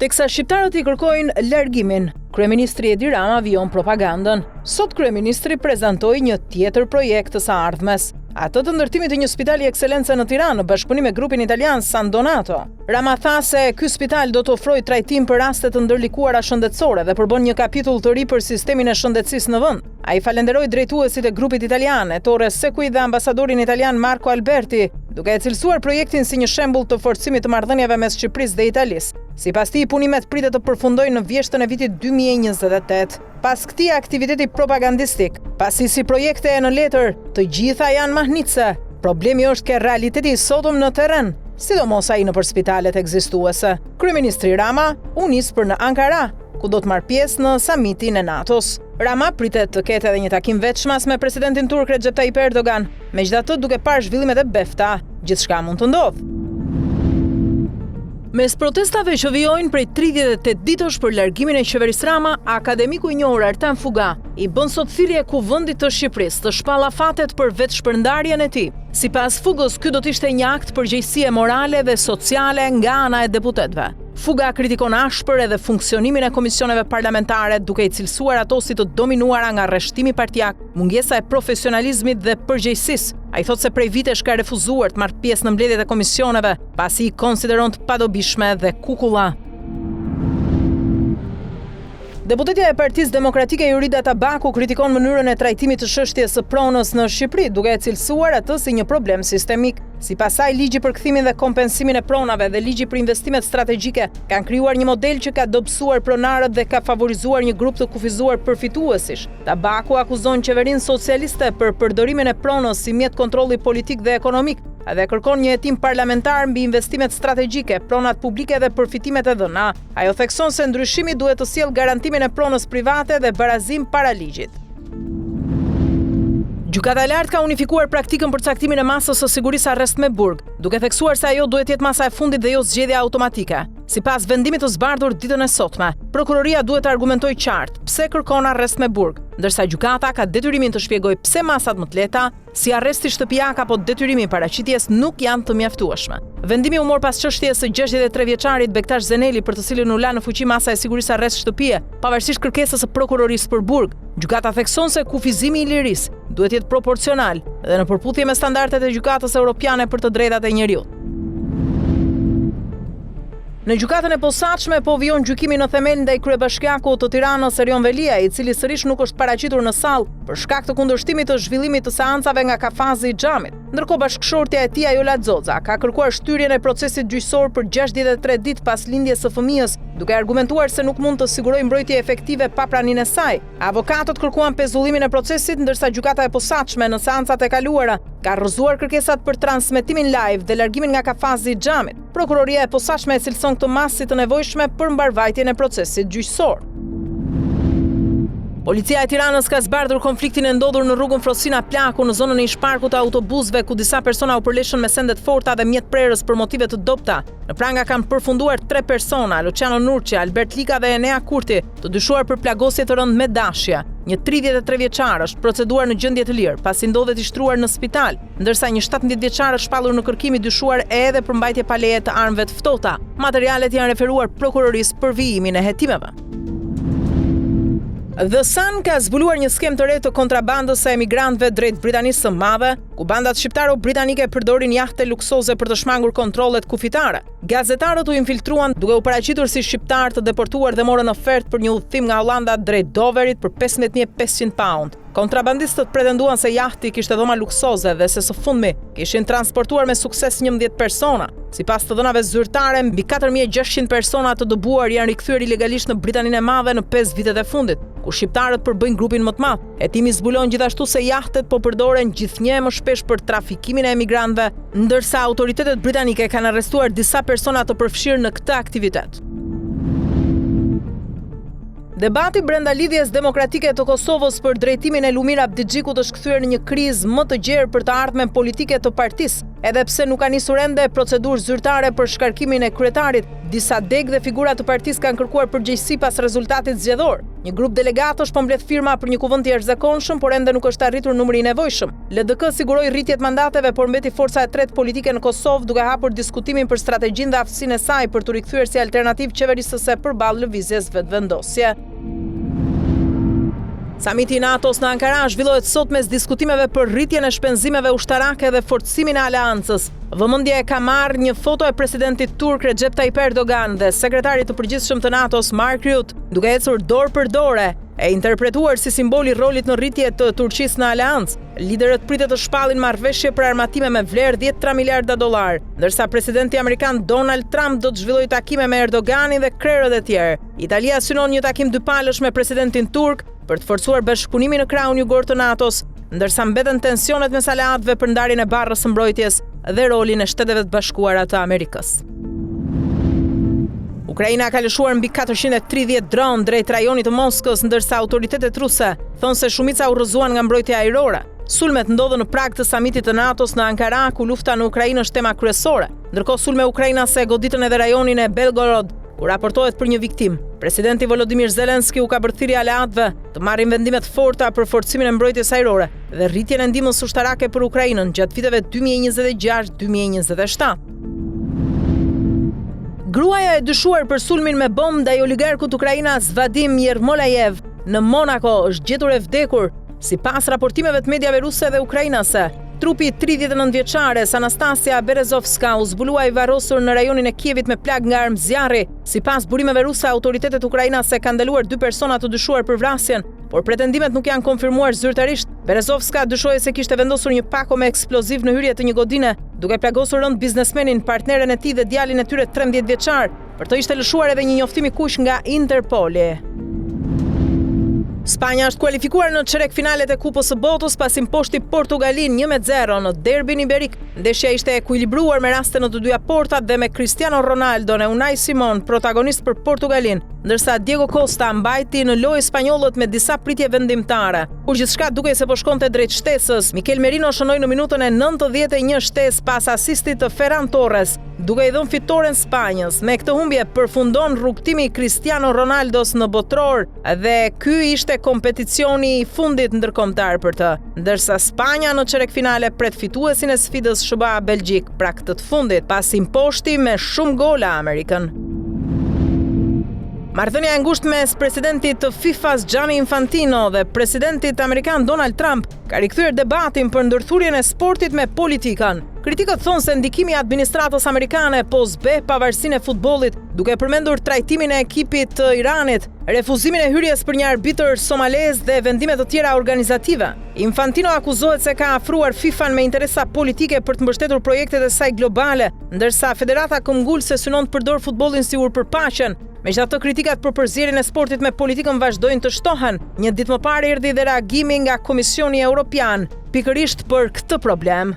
Teksa shqiptarët i kërkojnë largimin, kryeministri Edi Rama vijon propagandën. Sot kryeministri prezantoi një tjetër projekt të së ardhmes, atë të ndërtimit të një spitali ekselence në Tiranë në bashkëpunim me grupin italian San Donato. Rama tha se ky spital do të ofrojë trajtim për raste të ndërlikuara shëndetësore dhe përbën një kapitull të ri për sistemin e shëndetësisë në vend. Ai falenderoi drejtuesit e grupit italian, Ettore Secui dhe ambasadorin italian Marco Alberti, duke e cilësuar projektin si një shembull të forcimit të marrëdhënieve mes Shqipërisë dhe Italisë. Sipas tij, punimet pritet të përfundojnë në vjeshtën e vitit 2028. Pas këtij aktiviteti propagandistik, pasi si projekte e në letër, të gjitha janë mahnitse. Problemi është ke realiteti i sotëm në terren, sidomos ai nëpër spitalet ekzistuese. Kryeministri Rama u nis për në Ankara, ku do të marrë pjesë në samitin e NATO-s. Rama pritet të ketë edhe një takim veçmas me presidentin turk Recep Tayyip Erdogan. Megjithatë, duke parë zhvillimet e befta, gjithçka mund të ndodhë. Mes protestave që vijojnë prej 38 ditësh për largimin e qeverisë Rama, akademiku i njohur Artan Fuga i bën sot thirrje kuvendit të Shqipërisë të shpallafatet për vetëshpërndarjen e tij. Sipas Fugës, ky do të ishte një akt përgjegjësie morale dhe sociale nga ana e deputetëve. Fuga kritikon ashpër edhe funksionimin e komisioneve parlamentare, duke i cilësuar ato si të dominuara nga rreshtimi partijak, mungesa e profesionalizmit dhe përgjegjësisë. Ai thotë se prej vitesh ka refuzuar të marrë pjesë në mbledhjet e komisioneve, pasi i konsideron të padobishme dhe kukulla. Deputetja e Partisë Demokratike Jurida Tabaku kritikon mënyrën e trajtimit të çështjes së pronës në Shqipëri, duke e cilësuar atë si një problem sistemik. Sipas saj, ligji për kthimin dhe kompensimin e pronave dhe ligji për investimet strategjike kanë krijuar një model që ka dobësuar pronarët dhe ka favorizuar një grup të kufizuar përfituesish. Tabaku akuzon qeverinë socialiste për përdorimin e pronës si mjet kontrolli politik dhe ekonomik, dhe kërkon një hetim parlamentar mbi investimet strategjike, pronat publike dhe përfitimet e dhëna. Ajo thekson se ndryshimi duhet të sjellë garantimin e pronës private dhe barazim para ligjit. Gjykata e lartë ka unifikuar praktikën për caktimin e masës së sigurisë arrest me burg, duke theksuar se ajo duhet jetë masa e fundit dhe jo zgjedhja automatike. Sipas vendimit të zbardhur ditën e sotme, prokuroria duhet të argumentojë qartë pse kërkon arrest me burg, ndërsa gjykata ka detyrimin të shpjegojë pse masat më të lehta, si arresti shtëpiak apo detyrimi paraqitjes nuk janë të mjaftueshme. Vendimi u mor pas çështjes së 63 vjeçarit Bektash Zeneli, për të cilin u la në fuqi masa e sigurisë arrest shtëpie, pavarësisht kërkesës së prokurorisë për burg. Gjykata thekson se kufizimi i lirisë duhet jetë proporcional dhe në përputhje me standardet e gjykatës europiane për të drejtat e njeriut. Në gjykatën e posaçme po vijon gjykimi në themel ndaj kryebashkiakut të Tiranës Erion Velia, i cili sërish nuk është paraqitur në sallë për shkak të kundërshtimit të zhvillimit të seancave nga kafazi i xhamit. Ndërkohë bashkëshortja e tij Ajola Xoxa ka kërkuar shtyrjen e procesit gjyqësor për 63 ditë pas lindjes së fëmijës, duke argumentuar se nuk mund të sigurojë mbrojtje efektive pa praninë e saj. Avokatët kërkuan pezullimin e procesit, ndërsa gjykata e posaçme në seancat e kaluara ka rrëzuar kërkesat për transmetimin live dhe largimin nga kafazi i xhamit. Prokuroria e posaçme e cilëson këtë masë si të nevojshme për mbarvajtjen e procesit gjyqësor. Policia e Tiranës ka zbardhur konfliktin e ndodhur në rrugën Frosina Plaku në zonën e ish-parkut të autobusëve, ku disa persona u përleshën me sende të forta dhe mjet prerës për motive të dobta. Në pranga kanë përfunduar 3 persona, Luciano Nurçi, Albert Lika dhe Enea Kurti, të dyshuar për plagosje të rëndë me dashje. Një 33 vjeçar është proceduar në gjendje të lirë, pasi ndodhet i shtruar në spital, ndërsa një 17 vjeçar është shpallur në kërkim i dyshuar edhe për mbajtje pa leje të armëve të ftohta. Materialet janë referuar prokurorisë për vijimin e hetimeve. The Sun ka zbuluar një skem të re të kontrabandës së emigrantëve drejt Britanisë së Madhe, ku bandat shqiptaro-britanike përdorin jahte luksoze për të shmangur kontrollet kufitare. Gazetarët u infiltruan duke u paraqitur si shqiptar të deportuar dhe morën ofertë për një udhëtim nga Hollanda drejt Doverit për 15.500 pound. Kontrabandistët pretenduan se jahti kishte dhoma luksoze dhe se së fundmi kishin transportuar me sukses 11 persona. Sipas të dhënave zyrtare, mbi 4.600 persona të dëbuar janë rikthyer ilegalisht në Britaninë e Madhe në 5 vitet e fundit, ku shqiptarët përbëjnë grupin më të madh. Hetimi zbulon gjithashtu se jahtet po përdoren gjithnjë më shpesh për trafikimin e emigrantëve, ndërsa autoritetet britanike kanë arrestuar disa persona të përfshirë në këtë aktivitet. Debati brenda lidhjes demokratike të Kosovës për drejtimin e Lumir Abdixhikut është kthyer në një krizë më të gjerë për të ardhmen politike të partisë, edhe pse nuk ka nisur ende procedurë zyrtare për shkarkimin e kryetarit. Disa degë dhe figura të partisë kanë kërkuar përgjegjësi pas rezultatit zgjedhor. Një grup delegatësh po mbledh firma për një kuvend të jashtëzakonshëm, por ende nuk është arritur numri i nevojshëm. LDK siguroi rritjet mandateve, por mbeti forca e tretë politike në Kosovë, duke hapur diskutimin për strategjinë dhe aftësinë e saj për të rikthyer si alternativë qeverisë së përballë lëvizjes vetëvendosje. Samiti i NATO-s në Ankara zhvillohet sot mes diskutimeve për rritjen e shpenzimeve ushtarake dhe forcimin e aleancës. Vëmendje e ka marrë një foto e presidentit turk Recep Tayyip Erdogan dhe sekretarit të përgjithshëm të NATO-s Mark Rutte, duke ecur dorë për dorë, e interpretuar si simboli rolit në rritje të Turqisë në aleancë. Liderët pritet të shpallin marrëveshje për armatime me vlerë $10 miliarda, ndërsa presidenti amerikan Donald Trump do të zhvillojë takime me Erdoganin dhe krerët e tjerë. Italia synon një takim dypalësh me presidentin turk për të forcuar bashkëpunimin në krahun jugor të NATO-s, ndërsa mbeten tensionet mes aleatëve për ndarjen e barrës së mbrojtjes dhe rolin e Shteteve të Bashkuara të Amerikës. Ukraina ka lëshuar mbi 430 dronë drejt rajonit të Moskës, ndërsa autoritetet ruse thonë se shumica u rrëzuan nga mbrojtja ajrore. Sulmet ndodhen në prag të samitit të NATO-s në Ankara, ku lufta në Ukrainë është tema kryesore. Ndërkohë sulme ukrainase goditën edhe rajonin e Belgorod, ku raportohet për një viktim. Presidenti Volodymyr Zelensky u ka bërthiri aleatëve të marrin vendime të forta për forcimin e mbrojtjes ajrore dhe rritjen e ndihmës ushtarake për Ukrainën gjatë viteve 2026-2027. Gruaja e dyshuar për sulmin me bombë ndaj oligarkut ukrainas Vadim Yermolayev në Monako është gjetur e vdekur, sipas raportimeve të mediave ruse dhe ukrainase. Trupi 39-vjeçares Anastasia Berezovska u zbulua i varrosur në rajonin e Kievit me plag nga armë zjarri. Sipas burimeve ruse, autoritetet ukrainase kanë ndaluar 2 persona të dyshuar për vrasjen, por pretendimet nuk janë konfirmuar zyrtarisht. Berezovska dyshohej se kishte vendosur një pako me eksploziv në hyrje të një godine, duke plagosur rënd biznesmenin, partneren e tij dhe djalin e tyre 13 vjeçar. Për të ishte lëshuar edhe një njoftim i kuq nga Interpoli. Spanja është kualifikuar në çerek finalet e Kupës së Botës pasi mposhti Portugalin 1-0 në derbin iberik. Ndeshja ishte ekuilibruar me raste në të dyja portat dhe me Cristiano Ronaldo dhe Unai Simon protagonist për Portugalin, ndërsa Diego Costa mbajti në lojë spanjollët me disa pritje vendimtare. Kur gjithçka dukej se po shkonte drejt shtesës, Mikel Merino shënoi në minutën e 91 shtesë pas asistit të Ferran Torres, duke i dhënë fitoren Spanjës. Me këtë humbje përfundon rrugtimi i Cristiano Ronaldos në botror dhe ky ishte kompeticioni i fundit ndërkombëtar për të, ndërsa Spanja në çerek finale pret fituesin e sfidës SBA Belgjik pra këtë të fundit, pasi imposhti me shumë gola Amerikën. Marrëdhënia e ngushtë mes presidentit të FIFA-s Gianni Infantino dhe presidentit amerikan Donald Trump ka rikthyer debatin për ndërthurjen e sportit me politikën. Kritikët thonë se ndikimi i administratës amerikane po zbe pavarësinë e futbollit, duke përmendur trajtimin e ekipit të Iranit, refuzimin e hyrjes për një arbitër somalez dhe vendime të tjera organizative. Infantino akuzohet se ka afruar FIFA-n me interesa politike për të mbështetur projektet e saj globale, ndërsa federata këmbgulse synon të përdor futbollin si urpërpaqen. Megjithatë, kritikat për përzierjen e sportit me politikën vazhdojnë të shtohen. Një ditë më parë erdhi dhe reagimi nga Komisioni Evropian pikërisht për këtë problem.